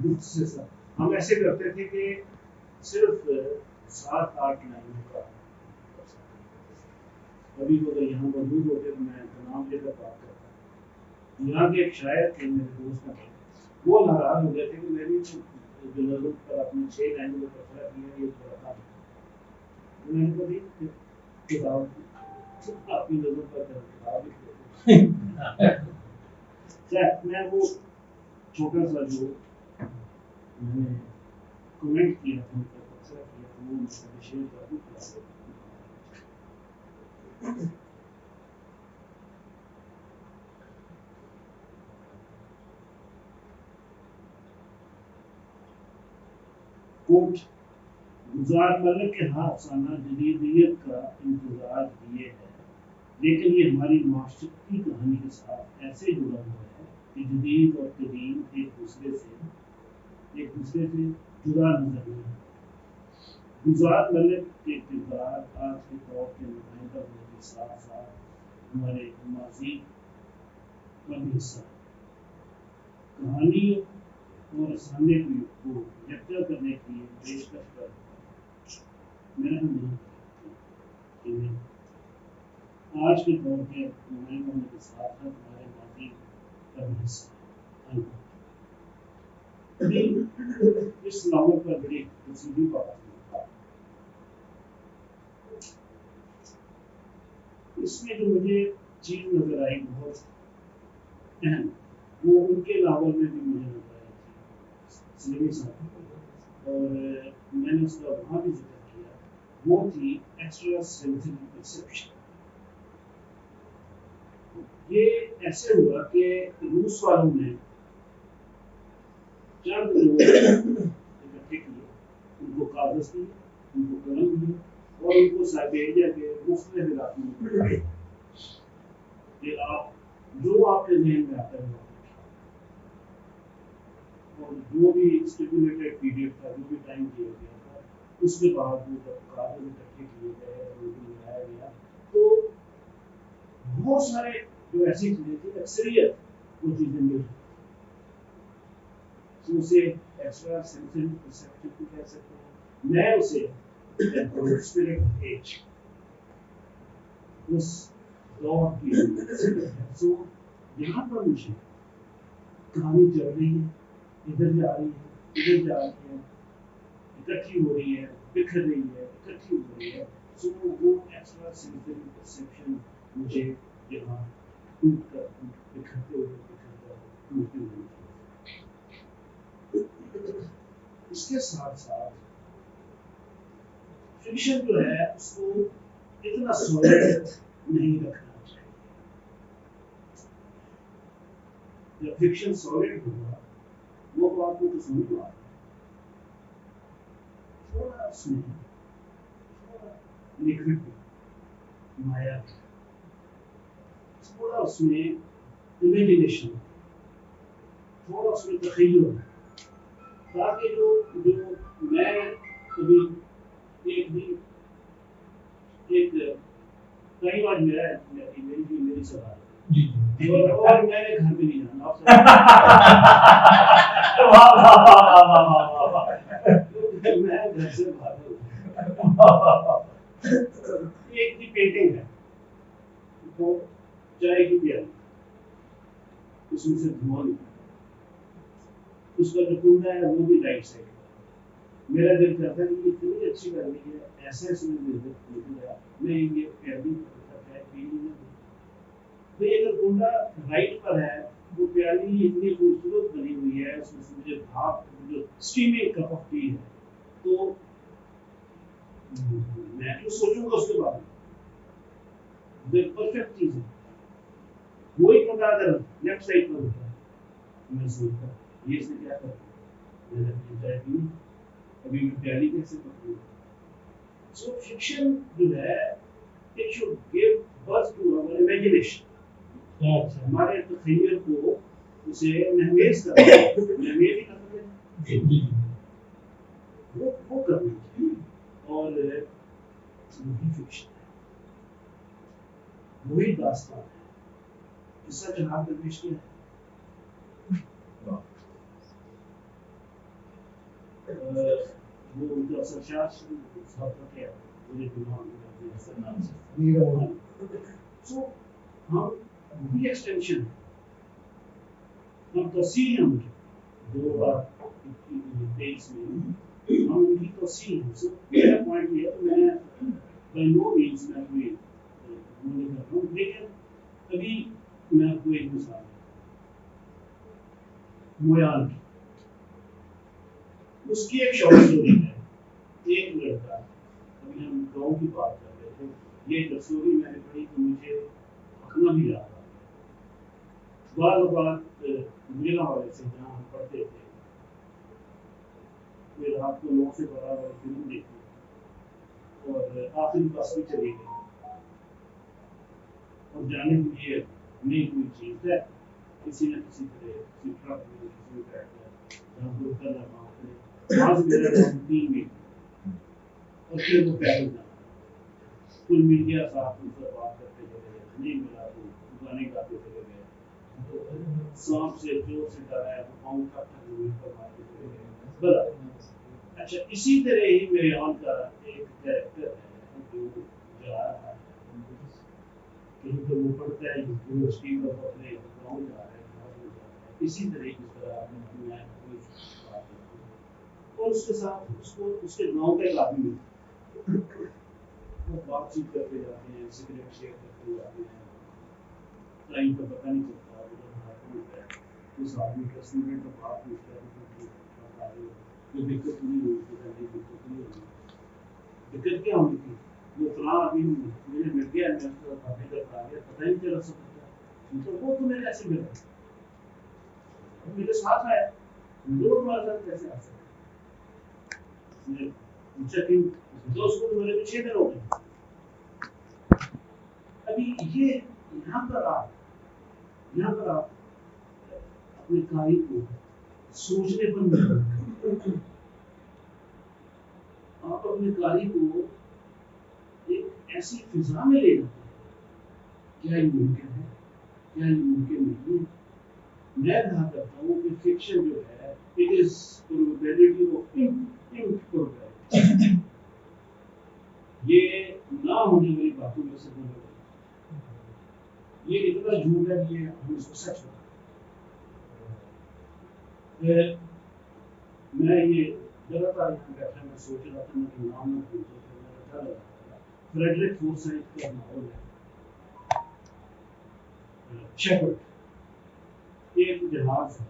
دکھ سے ہم ایسے کرتے تھے کہ صرف 7-8 لائنوں کا کبھی کو اگر یہاں موجود ہوتے تو میں نام لے کر بات کرتا. یہاں کے ایک شاعر تھے میرے دوست ہیں, وہ ناراض ہو گئے تھے کہ میں بھی جو نظم پر اپنی 6 لائنوں کا فیصلہ کیا یہ تھوڑا تھا. میں نے کبھی کتاب اپنی نظم پر کتاب لکھ دیتے. میں وہ چھوٹا سا جو میں نے کمنٹ کیا تھا تبصرہ کیا تھا وہ شیئر کر دوں. کوٹ گزار ملک کے ہاتھ افسانہ جدیدیت کا انتظار کیے ہے, لیکن یہ ہماری معاشرتی کہانی کے ساتھ ایسے جڑا ہوا ہے کہ جدید اور قدیم ایک دوسرے سے جدا نظر نہیں. گزار ملک کے کردار آج کے دور کے نمائندہ ہونے کے ساتھ ساتھ ہمارے ماضی کا بھی حصہ ہے. کہانی اور افسانے کو یکجا کرنے کی پیشکش کر میں نے آج کے دور کے نمائندہ ہونے کے ساتھ ساتھ ہمارے ماضی کا بھی حصہ ہے. اس ناول پر بڑی تفصیلی بات ہے. اس میں جو مجھے چیز نظر آئی بہت اہم, وہ ان کے ناول میں بھی مجھے نظر آئی تھی سلیمی صاحب, اور میں نے اس کا وہاں بھی ذکر کیا, وہ تھی ایکسٹرا سینسری پرسیپشن. یہ ایسے ہوا کہ روس والوں نے چند لوگ اکٹھے کیے, ان کو کاغذ دیے, ان کو قلم دیے, اور ان کو سائبیریا کے مختلف علاقوں میں بھیجا کہ آپ جو آپ کے ذہن میں آتا ہے وہ اور جو بھی اسٹیپولیٹڈ پیریڈ تھا, جو بھی ٹائم دیا گیا تھا, اس کے بعد وہ جب کاغذ اکٹھے کیے گئے اور ان کو ملایا گیا تو بہت سارے جو ایسی چیزیں تھیں اکثریت وہ چیزیں مل رہی. اسے ایکسٹرا سینسری پرسیپشن کو کہہ سکتے ہیں. میں اسے اسپرٹ ایج اس دور کی سو یہاں پر مجھے کہانی چل رہی ہے, ادھر جا رہی ہے, ادھر جا رہی ہے, اکٹھی ہو رہی ہے, بکھر رہی ہے, اکٹھی ہو رہی ہے. سو وہ ایکسٹرا سینسری پرسیپشن مجھے یہاں ٹوٹ کر بکھرتے ہوئے ٹوٹتے ہوئے. اس کے ساتھ ساتھ فکشن جو ہے اس کو اتنا سولیڈ نہیں رکھنا چاہیے. جب فکشن سولیڈ ہوگا وہ بات کو تو سمجھ آ رہا ہے, تھوڑا اس میں لکوڈ مایا, تھوڑا اس میں امیجنیشن, تھوڑا اس میں تخیل, تاکہ جو میں کبھی ایک کئی بار میری سوال اور میں نے گھر پہ نہیں جانا میں گھر سے باہر ایک کی پینٹنگ ہے وہ چائے کی پیالی, اس میں سے دھواں نکلتا, اس کا جو کنڈا ہے وہ بھی رائٹ سائڈ. میرا دل کرتا ہے کہ اتنی اچھی کرنی ہے, ایسے ایسے میں یہ پیالی پی نہیں. اگر کنڈا رائٹ پر ہے, وہ پیالی اتنی خوبصورت بنی ہوئی ہے, اس میں سے مجھے بھاپ جو اسٹیمنگ کپ آف ٹی ہے, تو میں جو سوچوں گا اس کے بارے میں پرفیکٹ چیز ہے. وہی کنڈا اگر لیفٹ سائڈ پر ہوتا ہے میں سوچتا یہ اس نے کیا کرتا, میں نے اپنی چائے پی, ابھی میں پیالی کیسے پکڑوں. سو فکشن جو ہے it should give birth to our imagination. ہمارے تخیل کو اسے مہمیز کرنا ہے, مہمیز ہی کرنا ہے, وہ کرنا چاہیے. اور وہی فکشن ہے, وہی داستان ہے, قصہ چڑھا کر پیش کیا ہے. وہ ان کا سرشاش صاحب کا کیا مجھے دماغ سو ہم بھی ایکسٹینشن ہم توسیع ہیں ان کی 2023 میں ہم ان کی توسیع ہیں. سو میرا پوائنٹ یہ ہے میں بائی نو مینس میں کوئی وہ نہیں کر رہا ہوں لیکن ابھی میں آپ کو ایک مثال مویال کی اس کی ایک شارٹ اسٹوری ہے. ایک لڑکا ابھی ہم گاؤں کی بات کر رہے تھے یہ اسٹوری میں نے پڑھی تو مجھے پکنا بھی یاد آ بعض اوقات میرا والے سے جہاں ہم پڑھتے تھے پھر رات کو 9 سے 12 والی فلم دیکھی اور آخری بس بھی چلی گئی اور جانے کے لیے نہیں کوئی چیز ہے کسی نہ کسی طرح کسی ٹرک میں کسی میں بیٹھ گیا جہاں دور کرنا وہاں کرے وہاں سے میرا نام 3 میں اور پھر وہ پیدل جانا کوئی مل گیا صاحب ان سے بات کرتے چلے گئے نہیں ملا تو گانے گاتے چلے گئے سانپ سے جوڑ سے ڈرا ہے وہ پاؤں تھک تھک زمین پر مارتے چلے گئے بلا اچھا اسی طرح ہی میرے آن کا ایک کیریکٹر ہے جو جا رہا ہے کہیں تو وہ پڑھتا ہے یونیورسٹی میں اپنے گاؤں جا رہا ہے اسی طرح کی طرح میں کوئی بات کرتی ہوں اور اس کے ساتھ اس کو اس کے گاؤں کا ایک آدمی وہ بات چیت کرتے جاتے ہیں سگریٹ شیئر کرتے جاتے ہیں ٹائم کا پتہ نہیں چلتا اس آدمی کا اسٹوڈنٹ کا بات پوچھتا ہے جو دقت نہیں ہوئی دقت نہیں ہوئی دقت کیا ہوئی تھی وہ فلاں آدمی مجھے مل گیا میں اس کو باتیں کرتا آ گیا پتہ ہی نہیں چلا سب تو وہ تمہیں کیسے ملا میرے ساتھ آیا دو تمہارے ساتھ کیسے آ سکتے پوچھا کہ دوست کو میرے پیچھے دن ہو گئے ابھی یہ یہاں پر آپ اپنے کاری کو سوچنے پر مدد آپ اپنے کاری کو ایک ایسی فضا میں لے جاتے ہیں کیا یہ ممکن ہے کیا یہ ممکن نہیں ہے میں کہا کرتا ہوں کہ فکشن جو ہے اٹ از پروبیبلٹی آف امپروبیبلٹی یہ نہ ہونے والی باتوں میں سے بولے یہ اتنا جھوٹ ہے کہ ہم اس کو سچ بتا میں یہ غلط آ یہاں بیٹھا میں سوچ رہا تھا میں نام نہ بھولتا تھا میں بیٹھا لگا تھا فریڈرک فورسائٹ کا ماحول ہے شیپرڈ ایک جہاز ہے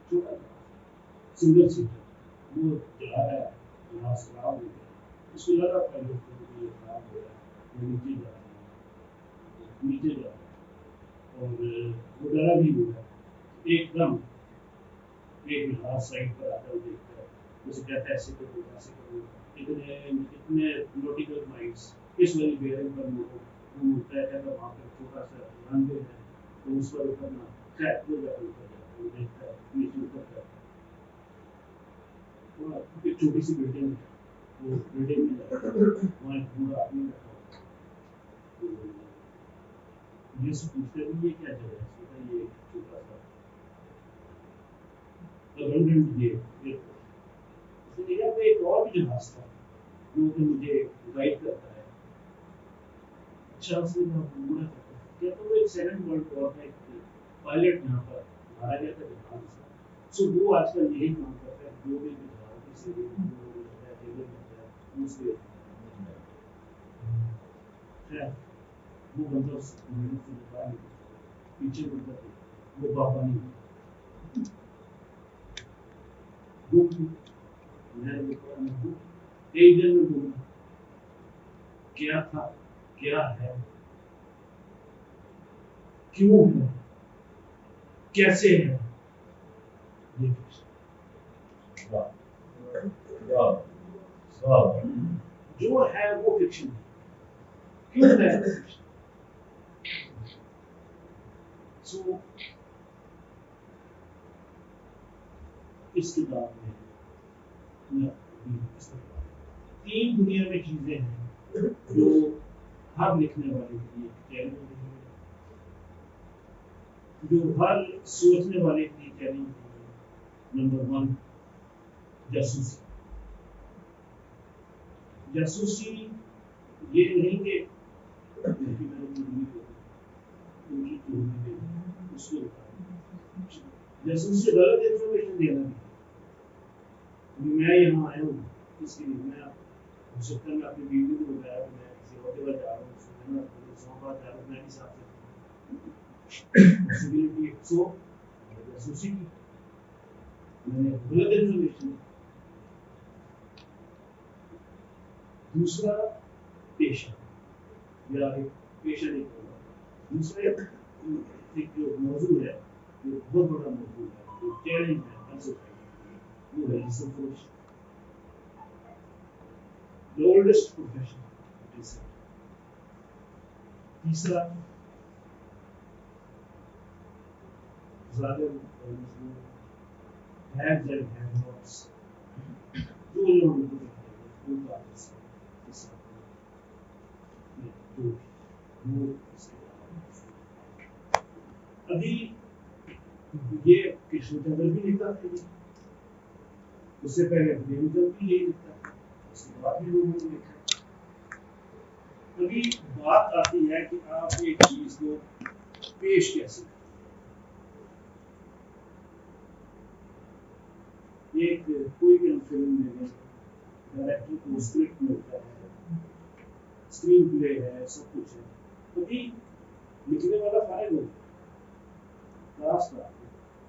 چھوٹا سنگل سیٹر وہ جا رہا ہے جہاز خراب ہو گیا اس کو لگا پائلٹ کو یہ خراب ہو رہا ہے وہ نیچے جا رہا ہے اور وہ ڈرا بھی ہوا ہے ایک دم ایک جہاز سائڈ پر آتا ہے دیکھتا ہے اسے کہتا ہے ایسے کرو اتنے نوٹیکل مائلس اس والی بیئرنگ پر وہ مڑتا ہے کہتا وہاں پر چھوٹا سا رن وے ہے تو اس پر اترنا خیر وہ جا کر اوپر جاتا ہے وہ دیکھتا ہے نیچے اترتا ہے ایک چھوٹی سی بلڈنگ ہے وہ بلڈنگ میں جاتا ہے وہاں ایک بوڑھا آدمی بیٹھا ہوتا ہے یہ سے پوچھتے ہیں یہ کیا جگہ ہے یہ چھوٹا سا ابنڈنٹ یہ ایک اور بھی جہاز تھا جو کہ مجھے گائڈ کرتا ہے اچھا اس نے بوڑھا کیا تو وہ ایک سیکنڈ ورلڈ وار کا ایک پائلٹ یہاں پر مارا گیا تھا جہاز سے سو وہ آج کل یہی کام کرتا ہے جو بھی جہاز سے وہ بندہ اس بلڈنگ سے باہر نکلتا پیچھے بندہ وہ بابا نہیں ایک دن میں بولنا کیا تھا کیا ہے کیوں ہے کیسے ہے جو ہے وہ فکشن ہے کیوں ہے سو اس کتاب میں 3 دنیا میں چیزیں ہیں جو ہر لکھنے والے کے لیے چیلنج ہے جو ہر سوچنے والے کے لیے چیلنج ہے نمبر 1 جاسوسی جاسوسی یہ نہیں کہ جاسوسی غلط انفارمیشن دینا نہیں. میں یہاں آیا ہوں اس کے لیے میں ہو سکتا ہے میں اپنی بیوی کو بتایا کہ میں کسی اور جگہ جا رہا ہوں اسلام آباد جا رہا ہوں میں نہیں ساتھ پاسبلٹی سو جاسوسی کی میں نے غلط انفارمیشن. دوسرا پیشہ یا ایک پیشہ نہیں ہوگا. دوسرا ایک جو موضوع ہے جو بہت بڑا موضوع ہے جو چیلنج ہے ہر سوسائٹی وہ ہے ڈس information. The oldest profession it is said. تیسرا ظالم have and have nots جو لوگ ان کو ان کا ابھی یہ کرشن چندر بھی لکھتا تھا اس سے پہلے پریمچند بھی یہی لکھتا تھا اس کے بعد بھی لوگوں نے لکھا. ابھی بات آتی ہے کہ آپ ایک چیز کو پیش کیسے کریں. ایک کوئی بھی ہم فلم میں لیں ڈائریکٹر کو اسکرپٹ ملتا ہے اسکرین پلے ہے سب کچھ ہے. ابھی لکھنے والا فارغ ہو خاص بات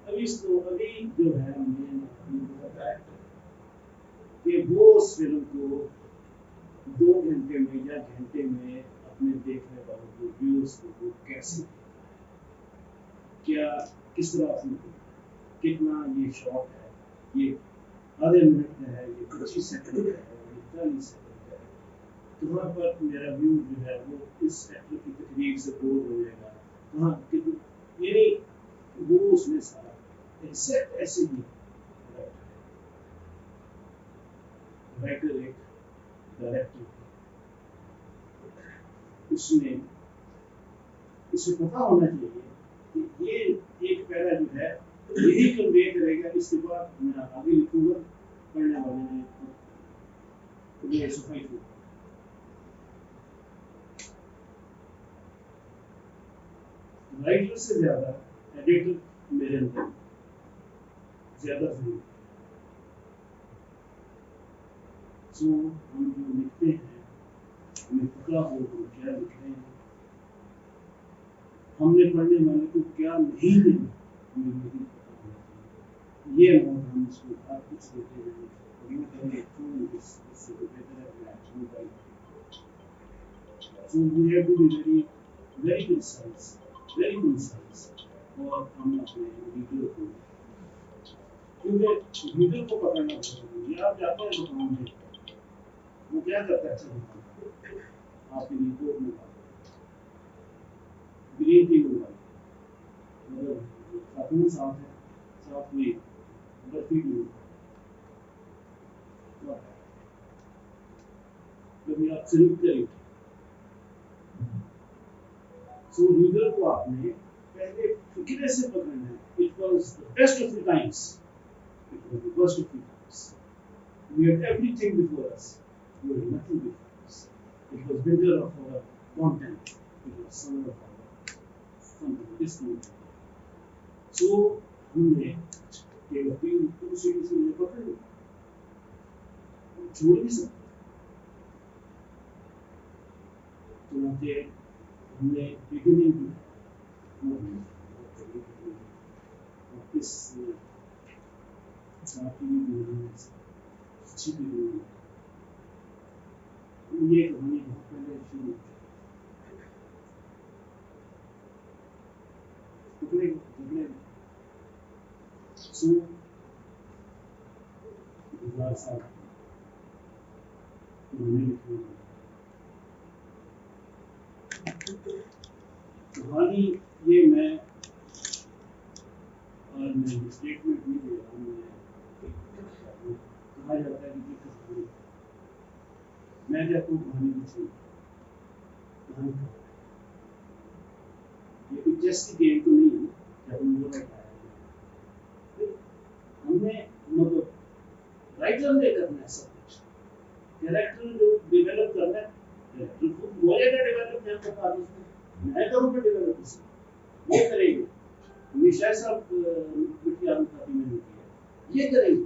ابھی جو ہے ہمیں بتایا کہ وہ اس فلم کو 2 گھنٹے میں یا گھنٹے میں اپنے دیکھنے والوں کو ویوز کو کیسے کیا کس طرح کتنا یہ شارٹ ہے یہ آدھے منٹ کا ہے یہ 25 سیکنڈ کا ہے یہ 40 سیکنڈ کا ہے. تو وہاں پر میرا ویو جو ہے وہ اس ایکٹر کی تقریر سے بور ہو جائے گا. وہاں یعنی وہ اس میں سارا ایگزیکٹ ایسے ہی رائٹر ایک ڈائریکٹر اس میں اسے پتا ہونا چاہیے کہ یہ ایک پیرا جو ہے یہی کنوے کرے گا. اس کے بعد میں آگے لکھوں گا پڑھنے والے نے صفائی کو رائٹر سے زیادہ ایڈیٹر میرے اندر زیادہ ضروری ہے. سو ہم جو لکھتے ہیں ہمیں پتا ہو ہم کیا لکھ رہے ہیں ہم نے پڑھنے والے کو کیا نہیں دینا ہمیں نہیں پتا ہونا چاہیے. یہ بات ہم اس کو ہر کچھ دیتے ہیں اس سے بہتر ہے so we have to be very precise اور ہم اپنے ریڈر کو کیونکہ ریڈر کو پکڑنا بہت ضروری ہے. آپ جاتے ہیں دکان میں وہ کیا کرتا ہے اچھا دکان آپ کے لیے کوٹ میں گرین ٹی منگوائی مگر خاتون صاحب ہے صاحب میں برفی بھی کبھی آپ سلپ کریں سو ریڈر کو آپ نے پہلے فکرے سے پکڑنا ہے. It was the best of the times. It was the worst of the times. We had everything before us. We had nothing before us. It was winter of our content. It was summer of our something distant. So ہم نے ایک appeal دوسری سے مجھے پکڑ لی چھوڑ نہیں سکتے. چنانچہ ہم نے بگننگ کی اس ساتھی بھی اچھی بھی یہ کہانی بہت پہلے شروع پکڑے سو 2000 سال انہوں نے لکھی کہانی. یہ میں اور میں اسٹیٹمنٹ نہیں دے رہا ہوں کہا جاتا ہے کہ کہانی میں جب کو کہانی پوچھوں کہانی یہ کوئی چیس کی گیم تو نہیں ہے جب ہم لوگ ہم نے مطلب رائٹر نے کرنا ہے سب کچھ کریکٹر جو ڈیولپ کرنا ہے کریکٹر خود ہو جائے گا ڈیولپ، میں بتا دوں میں کروں گا ڈیولپ اس کو، یہ کریں گے ہمیشہ صاحب مٹی آلو کھاتی میں نے کیا، یہ کریں گے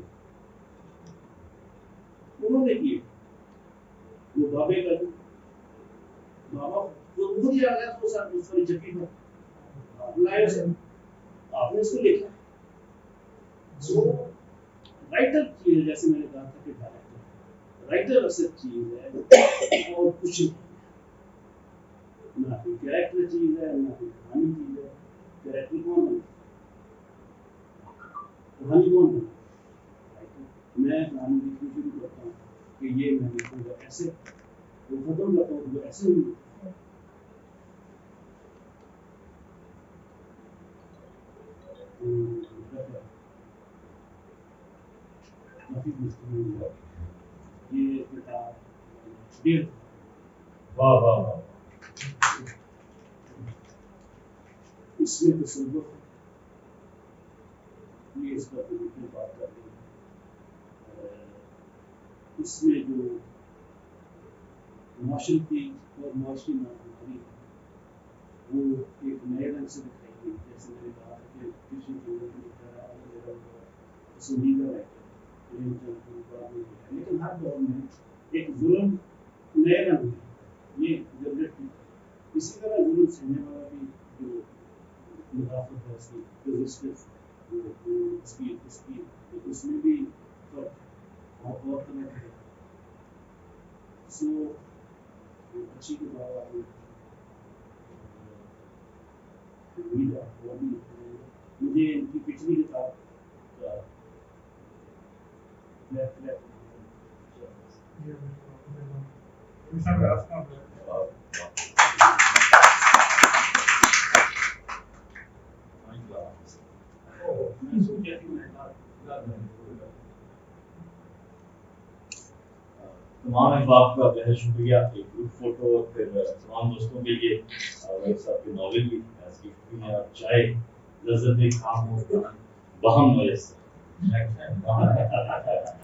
انہوں نے کیے، وہ بابے کا بابا خود ہی آ گیا تو ساتھ دوسری چکی پر لائے اسے، آپ نے اس کو لکھا سو رائٹر چیز ہے، جیسے میں نے کہا تھا کہ ڈائریکٹر رائٹر اصل چیز ہے اور کچھ نہ کوئی کریکٹر چیز ہے نہ کوئی کہانی چیز ہے. کریکٹر کون بنتا کہانی کون بنتا؟ میں کہانی لکھنی شروع کرتا ہوں کہ یہ میں لکھوں گا ایسے، وہ ختم کرتا ہوں تو ایسے نہیں کافی مشکل ہوا. یہ کتاب ڈیڑھ واہ واہ واہ، اس میں تصور یہ اس کا طریقے بات کر رہی ہے، اس میں جو معاشرتی اور معاشی ناکاری ہے وہ ایک نئے رنگ سے دکھائی گئی. جیسے میں نے کہا کہ کسی پسندیدہ رائٹر پریم چند کو بعد میں لکھا، لیکن ہر دور میں ایک ظلم نئے رنگ ہے، یہ جنریٹ کی. اسی طرح ظلم سہنے والا بھی جو مدافعت ہے اس کی ریزسٹنس اس میں بھی فرق اور طرح ہے. سو اچھی کتاب آپ نے امید ہے وہ بھی مجھے ان کی پچھلی کتاب کا تمام احباب کا بہت شکریہ. ایک گروپ فوٹو اور پھر تمام دوستوں کے لیے وہی صاحب کی ناول بھی ایز گفٹ بھی ہے، اور چائے لذت کام ہو بہم میسر